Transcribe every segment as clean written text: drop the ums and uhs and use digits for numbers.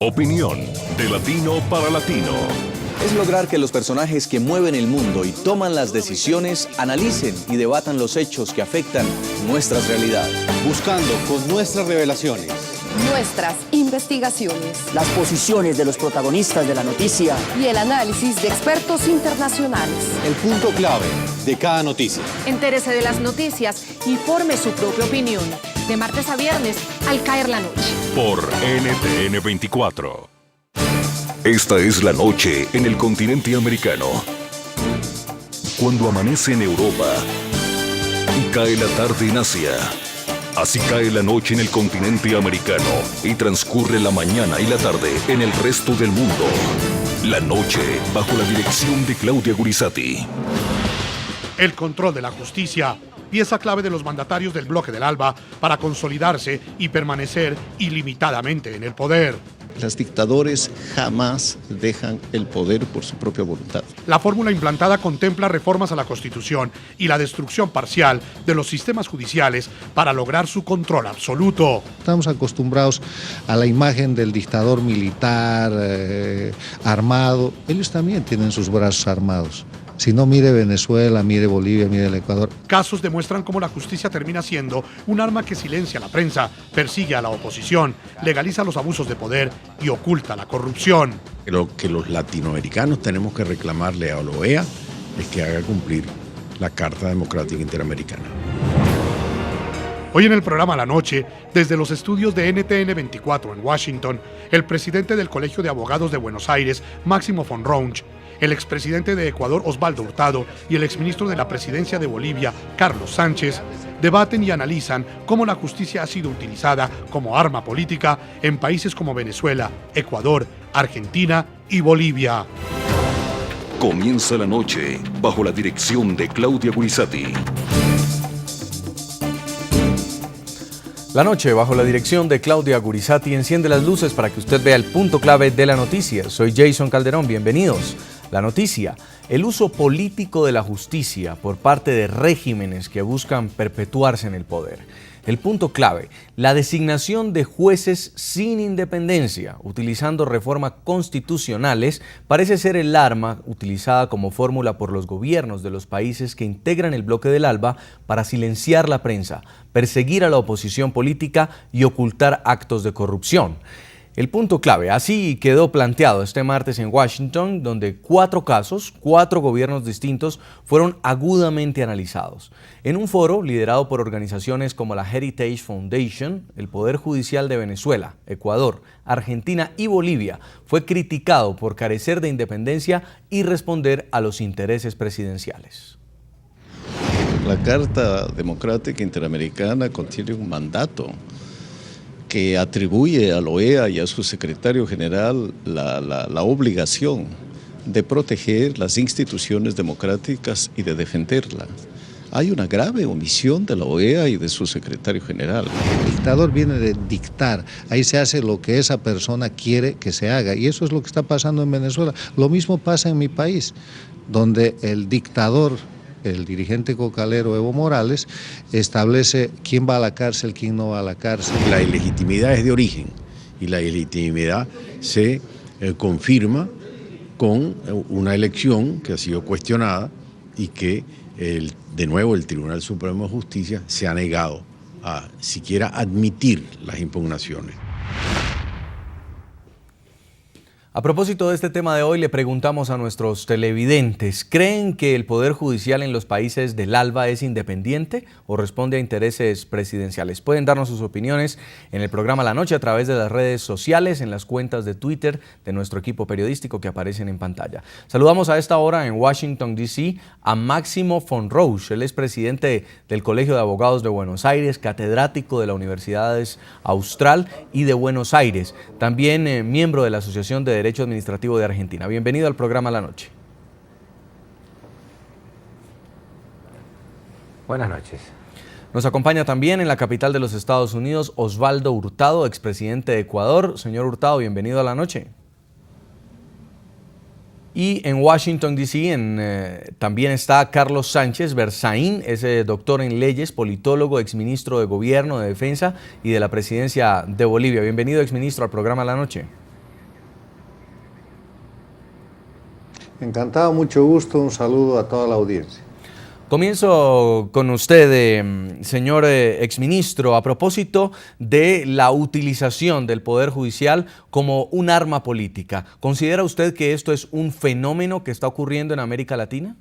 Opinión de latino para latino. Es lograr que los personajes que mueven el mundo y toman las decisiones analicen y debatan los hechos que afectan nuestras realidades. Buscando con nuestras revelaciones, nuestras investigaciones, las posiciones de los protagonistas de la noticia y el análisis de expertos internacionales. El punto clave de cada noticia. Entérese de las noticias y forme su propia opinión. De martes a viernes, al caer la noche. Por NTN 24. Esta es la noche en el continente americano. Cuando amanece en Europa y cae la tarde en Asia. Así cae la noche en el continente americano y transcurre la mañana y la tarde en el resto del mundo. La noche bajo la dirección de Claudia Gurizati. El control de la justicia, pieza clave de los mandatarios del bloque del ALBA para consolidarse y permanecer ilimitadamente en el poder. Los dictadores jamás dejan el poder por su propia voluntad. La fórmula implantada contempla reformas a la Constitución y la destrucción parcial de los sistemas judiciales para lograr su control absoluto. Estamos acostumbrados a la imagen del dictador militar, armado. Ellos también tienen sus brazos armados. Si no, mire Venezuela, mire Bolivia, mire el Ecuador. Casos demuestran cómo la justicia termina siendo un arma que silencia a la prensa, persigue a la oposición, legaliza los abusos de poder y oculta la corrupción. Lo que los latinoamericanos tenemos que reclamarle a la OEA es que haga cumplir la Carta Democrática Interamericana. Hoy en el programa La Noche, desde los estudios de NTN 24 en Washington, el presidente del Colegio de Abogados de Buenos Aires, Máximo von Rauch, el expresidente de Ecuador, Osvaldo Hurtado, y el exministro de la Presidencia de Bolivia, Carlos Sánchez, debaten y analizan cómo la justicia ha sido utilizada como arma política en países como Venezuela, Ecuador, Argentina y Bolivia. Comienza la noche bajo la dirección de Claudia Gurizati. La noche, bajo la dirección de Claudia Gurizati, enciende las luces para que usted vea el punto clave de la noticia. Soy Jason Calderón, bienvenidos. La noticia, el uso político de la justicia por parte de regímenes que buscan perpetuarse en el poder. El punto clave, la designación de jueces sin independencia, utilizando reformas constitucionales, parece ser el arma utilizada como fórmula por los gobiernos de los países que integran el bloque del ALBA para silenciar la prensa, perseguir a la oposición política y ocultar actos de corrupción. El punto clave, así quedó planteado este martes en Washington, donde 4 casos, 4 gobiernos distintos fueron agudamente analizados. En un foro liderado por organizaciones como la Heritage Foundation, el Poder Judicial de Venezuela, Ecuador, Argentina y Bolivia fue criticado por carecer de independencia y responder a los intereses presidenciales. La Carta Democrática Interamericana contiene un mandato que atribuye a la OEA y a su secretario general la obligación de proteger las instituciones democráticas y de defenderlas. Hay una grave omisión de la OEA y de su secretario general. El dictador viene de dictar, ahí se hace lo que esa persona quiere que se haga, y eso es lo que está pasando en Venezuela. Lo mismo pasa en mi país, donde el dictador, el dirigente cocalero Evo Morales, establece quién va a la cárcel, quién no va a la cárcel. La ilegitimidad es de origen y la ilegitimidad se confirma con una elección que ha sido cuestionada y que de nuevo el Tribunal Supremo de Justicia se ha negado a siquiera admitir las impugnaciones. A propósito de este tema de hoy, le preguntamos a nuestros televidentes, ¿creen que el Poder Judicial en los países del ALBA es independiente o responde a intereses presidenciales? Pueden darnos sus opiniones en el programa La Noche a través de las redes sociales, en las cuentas de Twitter de nuestro equipo periodístico que aparecen en pantalla. Saludamos a esta hora en Washington, D.C. a Máximo von Rauch. Él es presidente del Colegio de Abogados de Buenos Aires, catedrático de la Universidades Austral y de Buenos Aires, también miembro de la Asociación de Derecho Administrativo de Argentina. Bienvenido al programa La Noche. Buenas noches. Nos acompaña también en la capital de los Estados Unidos Osvaldo Hurtado, expresidente de Ecuador. Señor Hurtado, bienvenido a La Noche. Y en Washington, D.C. También está Carlos Sánchez Berzaín, es doctor en leyes, politólogo, exministro de Gobierno, de Defensa y de la Presidencia de Bolivia. Bienvenido, exministro, al programa La Noche. Encantado, mucho gusto, un saludo a toda la audiencia. Comienzo con usted, señor exministro, a propósito de la utilización del Poder Judicial como un arma política. ¿Considera usted que esto es un fenómeno que está ocurriendo en América Latina?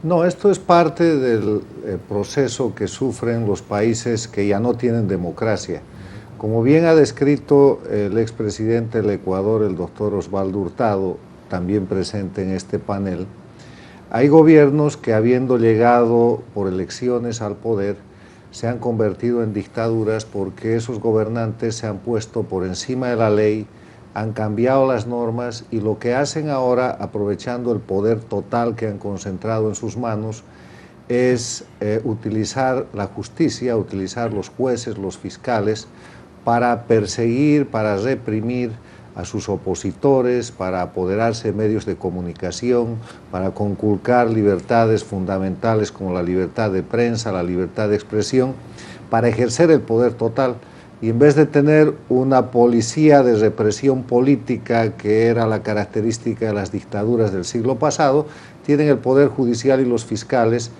No, esto es parte del proceso que sufren los países que ya no tienen democracia. Como bien ha descrito el expresidente del Ecuador, el doctor Osvaldo Hurtado, también presente en este panel, hay gobiernos que, habiendo llegado por elecciones al poder, se han convertido en dictaduras porque esos gobernantes se han puesto por encima de la ley, han cambiado las normas y lo que hacen ahora, aprovechando el poder total que han concentrado en sus manos, es utilizar la justicia, utilizar los jueces, los fiscales, para perseguir, para reprimir a sus opositores, para apoderarse de medios de comunicación, para conculcar libertades fundamentales como la libertad de prensa, la libertad de expresión, para ejercer el poder total. Y en vez de tener una policía de represión política, que era la característica de las dictaduras del siglo pasado, tienen el poder judicial y los fiscales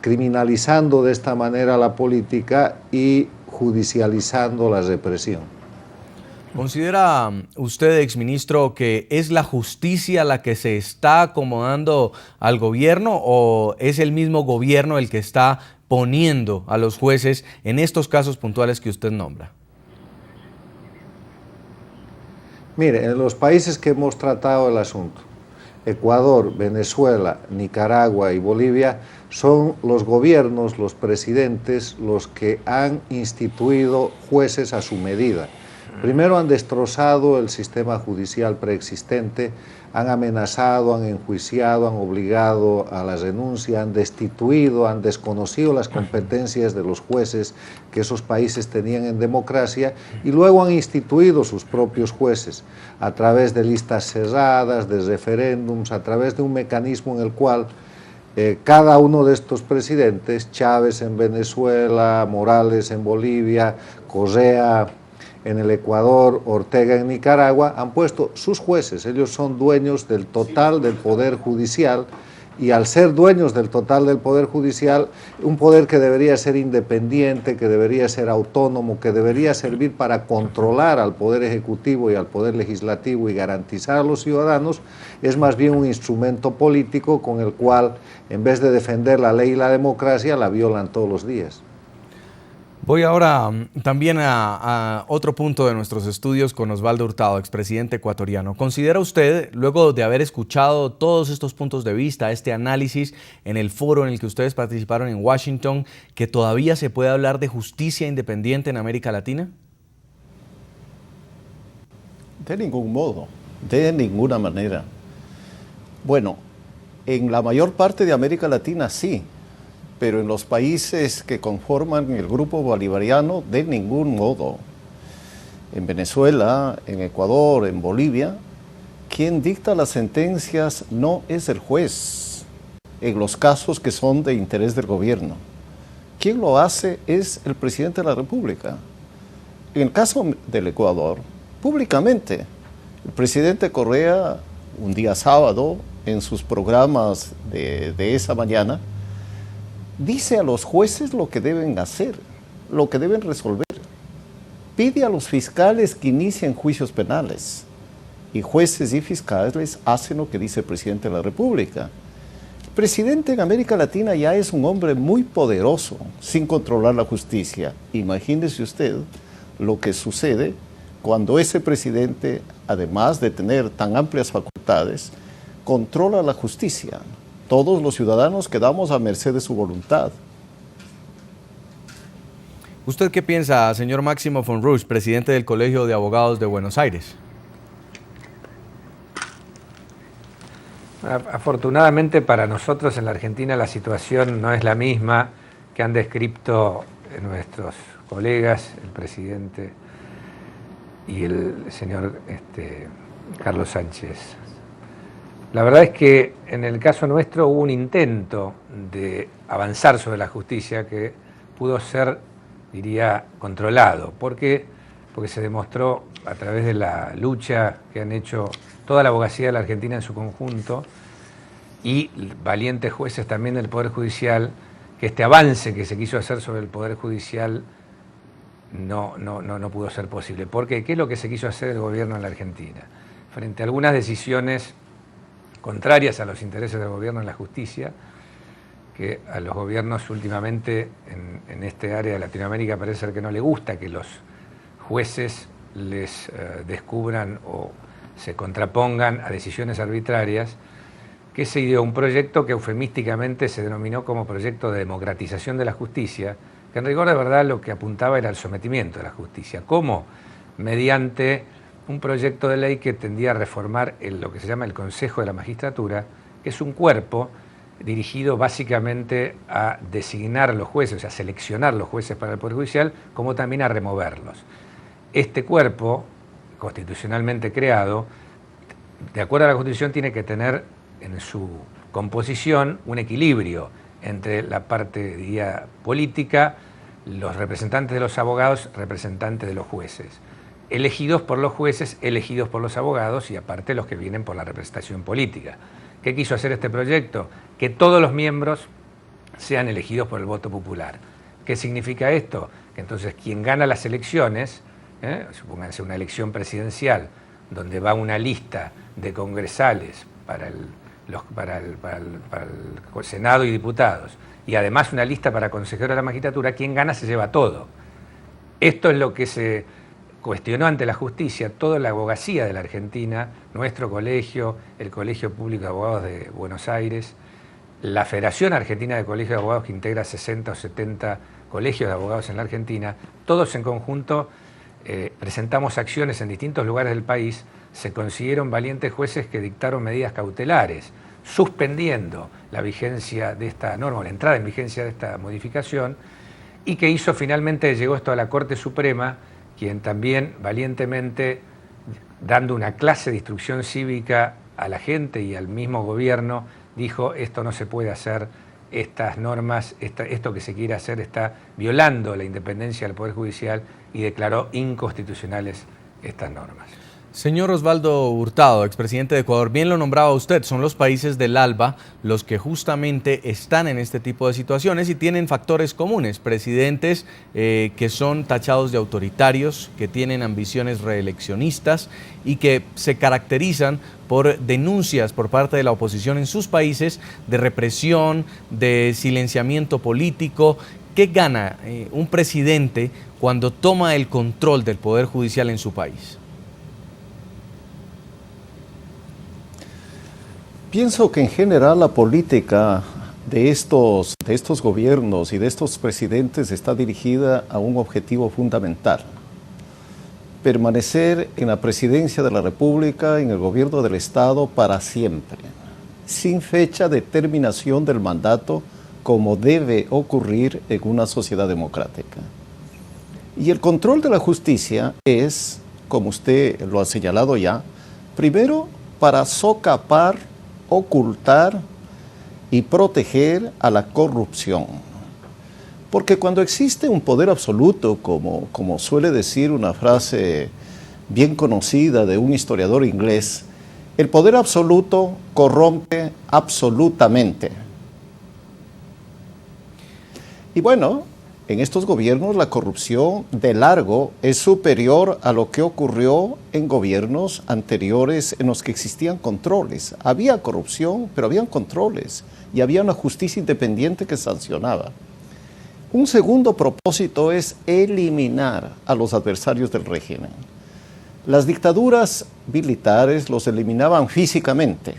criminalizando de esta manera la política y judicializando la represión. ¿Considera usted, exministro, que es la justicia la que se está acomodando al gobierno o es el mismo gobierno el que está poniendo a los jueces en estos casos puntuales que usted nombra? Mire, en los países que hemos tratado el asunto, Ecuador, Venezuela, Nicaragua y Bolivia, son los gobiernos, los presidentes, los que han instituido jueces a su medida. Primero han destrozado el sistema judicial preexistente, han amenazado, han enjuiciado, han obligado a la renuncia, han destituido, han desconocido las competencias de los jueces que esos países tenían en democracia y luego han instituido sus propios jueces a través de listas cerradas, de referéndums, a través de un mecanismo en el cual cada uno de estos presidentes, Chávez en Venezuela, Morales en Bolivia, Correa en el Ecuador, Ortega en Nicaragua, han puesto sus jueces. Ellos son dueños del total del poder judicial y al ser dueños del total del poder judicial, un poder que debería ser independiente, que debería ser autónomo, que debería servir para controlar al poder ejecutivo y al poder legislativo y garantizar a los ciudadanos, es más bien un instrumento político con el cual, en vez de defender la ley y la democracia, la violan todos los días. Voy ahora también a otro punto de nuestros estudios con Osvaldo Hurtado, expresidente ecuatoriano. ¿Considera usted, luego de haber escuchado todos estos puntos de vista, este análisis en el foro en el que ustedes participaron en Washington, que todavía se puede hablar de justicia independiente en América Latina? De ningún modo, de ninguna manera. Bueno, en la mayor parte de América Latina sí, pero en los países que conforman el grupo bolivariano, de ningún modo. En Venezuela, en Ecuador, en Bolivia, quien dicta las sentencias no es el juez, en los casos que son de interés del gobierno. Quien lo hace es el presidente de la República. En el caso del Ecuador, públicamente, el presidente Correa, un día sábado, en sus programas de esa mañana, dice a los jueces lo que deben hacer, lo que deben resolver. Pide a los fiscales que inicien juicios penales. Y jueces y fiscales hacen lo que dice el presidente de la República. El presidente en América Latina ya es un hombre muy poderoso, sin controlar la justicia. Imagínese usted lo que sucede cuando ese presidente, además de tener tan amplias facultades, controla la justicia. Todos los ciudadanos quedamos a merced de su voluntad. ¿Usted qué piensa, señor Máximo von Rüsch, presidente del Colegio de Abogados de Buenos Aires? Afortunadamente para nosotros en la Argentina la situación no es la misma que han descrito nuestros colegas, el presidente y el señor Carlos Sánchez. La verdad es que en el caso nuestro hubo un intento de avanzar sobre la justicia que pudo ser, diría, controlado, porque porque se demostró a través de la lucha que han hecho toda la abogacía de la Argentina en su conjunto y valientes jueces también del Poder Judicial, que este avance que se quiso hacer sobre el Poder Judicial no pudo ser posible. Porque ¿qué es lo que se quiso hacer el gobierno en la Argentina? Frente a algunas decisiones contrarias a los intereses del gobierno en la justicia, que a los gobiernos últimamente en este área de Latinoamérica parece ser que no les gusta que los jueces les descubran o se contrapongan a decisiones arbitrarias, que se ideó un proyecto que eufemísticamente se denominó como proyecto de democratización de la justicia, que en rigor de verdad lo que apuntaba era el sometimiento de la justicia. ¿Cómo? Mediante un proyecto de ley que tendía a reformar lo que se llama el Consejo de la Magistratura, que es un cuerpo dirigido básicamente a designar a los jueces, o sea, seleccionar los jueces para el Poder Judicial, como también a removerlos. Este cuerpo, constitucionalmente creado, de acuerdo a la Constitución, tiene que tener en su composición un equilibrio entre la parte, diría, política, los representantes de los abogados, representantes de los jueces, elegidos por los jueces, elegidos por los abogados y aparte los que vienen por la representación política. ¿Qué quiso hacer este proyecto? Que todos los miembros sean elegidos por el voto popular. ¿Qué significa esto? Que entonces quien gana las elecciones, supónganse una elección presidencial, donde va una lista de congresales para el Senado y diputados, y además una lista para consejero de la magistratura, quien gana se lleva todo. Esto es lo que se cuestionó ante la justicia, toda la abogacía de la Argentina, nuestro colegio, el Colegio Público de Abogados de Buenos Aires, la Federación Argentina de Colegios de Abogados, que integra 60 o 70 colegios de abogados en la Argentina, todos en conjunto presentamos acciones en distintos lugares del país. Se consiguieron valientes jueces que dictaron medidas cautelares, suspendiendo la vigencia de esta norma, la entrada en vigencia de esta modificación, y que hizo finalmente, llegó esto a la Corte Suprema, quien también valientemente, dando una clase de instrucción cívica a la gente y al mismo gobierno, dijo: esto no se puede hacer, estas normas, esto que se quiere hacer está violando la independencia del Poder Judicial, y declaró inconstitucionales estas normas. Señor Osvaldo Hurtado, expresidente de Ecuador, bien lo nombraba usted, son los países del ALBA los que justamente están en este tipo de situaciones y tienen factores comunes, presidentes que son tachados de autoritarios, que tienen ambiciones reeleccionistas y que se caracterizan por denuncias por parte de la oposición en sus países de represión, de silenciamiento político. ¿Qué gana un presidente cuando toma el control del Poder Judicial en su país? Pienso que en general la política de estos gobiernos y de estos presidentes está dirigida a un objetivo fundamental: permanecer en la presidencia de la República, en el gobierno del Estado para siempre, sin fecha de terminación del mandato, como debe ocurrir en una sociedad democrática. Y el control de la justicia es, como usted lo ha señalado ya, primero para socapar, ocultar y proteger a la corrupción. Porque cuando existe un poder absoluto, como suele decir una frase bien conocida de un historiador inglés, el poder absoluto corrompe absolutamente. Y bueno, en estos gobiernos la corrupción de largo es superior a lo que ocurrió en gobiernos anteriores en los que existían controles. Había corrupción, pero habían controles y había una justicia independiente que sancionaba. Un segundo propósito es eliminar a los adversarios del régimen. Las dictaduras militares los eliminaban físicamente.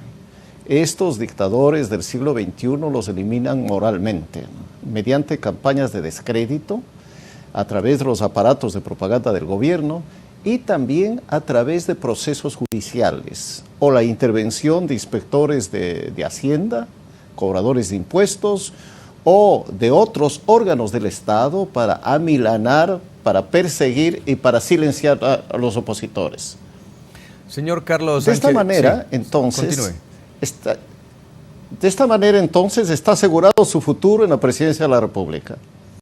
Estos dictadores del siglo XXI los eliminan moralmente, mediante campañas de descrédito, a través de los aparatos de propaganda del gobierno y también a través de procesos judiciales o la intervención de inspectores de Hacienda, cobradores de impuestos o de otros órganos del Estado para amilanar, para perseguir y para silenciar a los opositores. Señor Carlos Sánchez, de esta manera, sí, entonces, continúe. De esta manera, entonces, está asegurado su futuro en la presidencia de la República.